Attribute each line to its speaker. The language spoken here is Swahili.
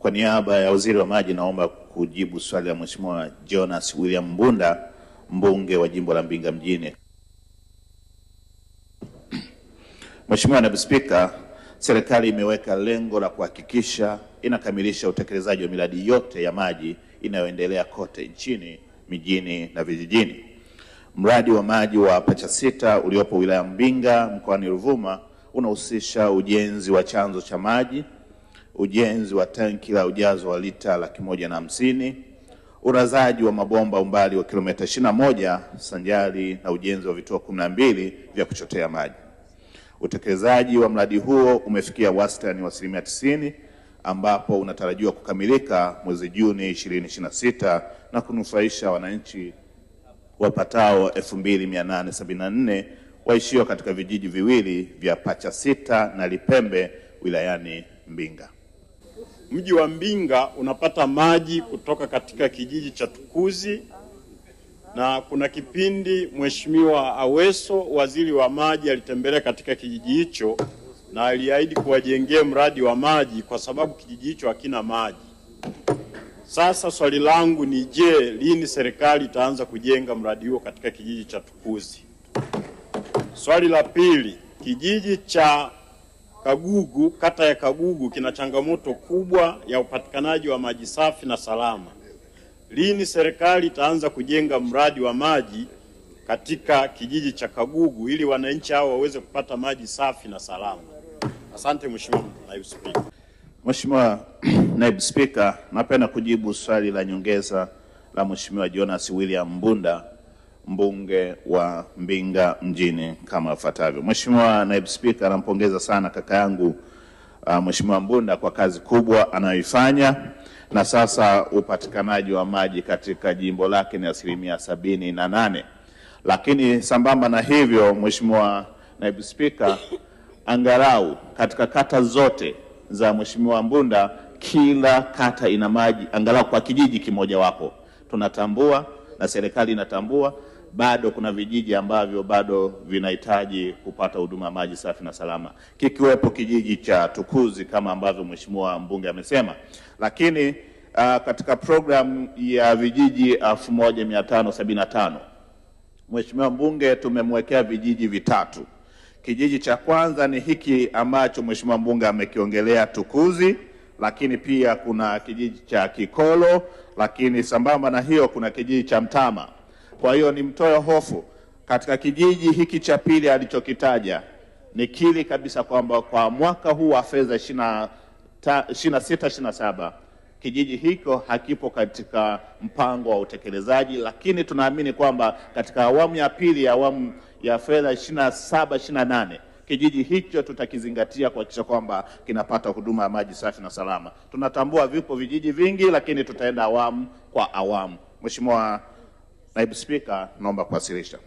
Speaker 1: Kwa niaba ya Waziri wa Maji naomba kujibu swali la Mheshimiwa Jonas William Mbunda, mbunge wa Jimbo la Mbinga Mjini. Mheshimiwa Naibu Spika, serikali imeweka lengo la kuhakikisha inakamilisha utekelezaji wa miradi yote ya maji inayoendelea kote nchini, mijini na vijijini. Mradi wa maji wa Pacha Sita uliopo wilaya Mbinga mkoani Ruvuma unahusisha ujenzi wa chanzo cha maji, ujenzi wa tanki la ujazo wa lita 150,000, urazaji wa mabomba umbali wa kilomita 21 sanjari na ujenzi wa vituo 12 vya kuchotea maji. Utekelezaji wa mradi huo umefikia wastani wa 90% ambapo unatarajiwa kukamilika mwezi Juni 2026 na kunufaisha wananchi wapatao 2874 waishio katika vijiji viwili vya Pacha Sita na Lipembe wilayani Mbinga.
Speaker 2: Mji wa Mbinga unapata maji kutoka katika kijiji cha Tukuzi, na kuna kipindi Mheshimiwa Aweso, waziri wa maji, alitembelea katika kijiji hicho na aliahidi kuwajengea mradi wa maji kwa sababu kijiji hicho hakina maji. Sasa swali langu ni je, lini serikali itaanza kujenga mradi huo katika kijiji cha Tukuzi? Swali la pili, kijiji cha Kagugu, kata ya Kagugu, kina changamoto kubwa ya upatikanaji wa maji safi na salama. Lini serikali itaanza kujenga mradi wa maji katika kijiji cha Kagugu ili wananchi hao waweze kupata maji safi na salama? Asante Mheshimiwa Naibu Spika.
Speaker 1: Mheshimiwa Naibu Spika, napenda kujibu swali la nyongeza la Mheshimiwa Jonas William Mbunda, mbunge wa Mbinga Mjini kama ifuatavyo. Mheshimiwa Naibu Spika, nampongeza sana kaka yangu Mheshimiwa Mbunda kwa kazi kubwa anayoifanya, na sasa upatikanaji wa maji katika jimbo lake ni 78%. Lakini sambamba na hivyo, Mheshimiwa Naibu Spika, angalau katika kata zote za Mheshimiwa Mbunda kila kata ina maji angalau kwa kijiji kimoja wapo. Tunatambua na serikali inatambua bado kuna vijiji ambavyo bado vinahitaji kupata huduma ya maji safi na salama, kikiwepo kijiji cha Tukuzi kama ambavyo Mheshimiwa mbunge amesema. Lakini katika program ya vijiji 1575 Mheshimiwa mbunge tumemwekea vijiji vitatu. Kijiji cha kwanza ni hiki ambacho Mheshimiwa mbunge amekiongelea, Tukuzi, lakini pia kuna kijiji cha Kikolo, lakini sambamba na hiyo kuna kijiji cha Mtama. Kwa hiyo nimtoe hofu katika kijiji hiki cha pili alichokitaja, ni kili kabisa kwamba kwa mwaka huu wa fedha 26-27 kijiji hiko hakipo katika mpango wa utekelezaji, lakini tunaamini kwamba katika awamu ya pili ya awamu ya fedha 27-28 kijiji hicho tutakizingatia kuhakikisha kwamba kinapata huduma ya maji safi na salama. Tunatambua vipo vijiji vingi, lakini tutaenda awamu kwa awamu. Mheshimiwa Naibu Spika, naomba kuwasilisha.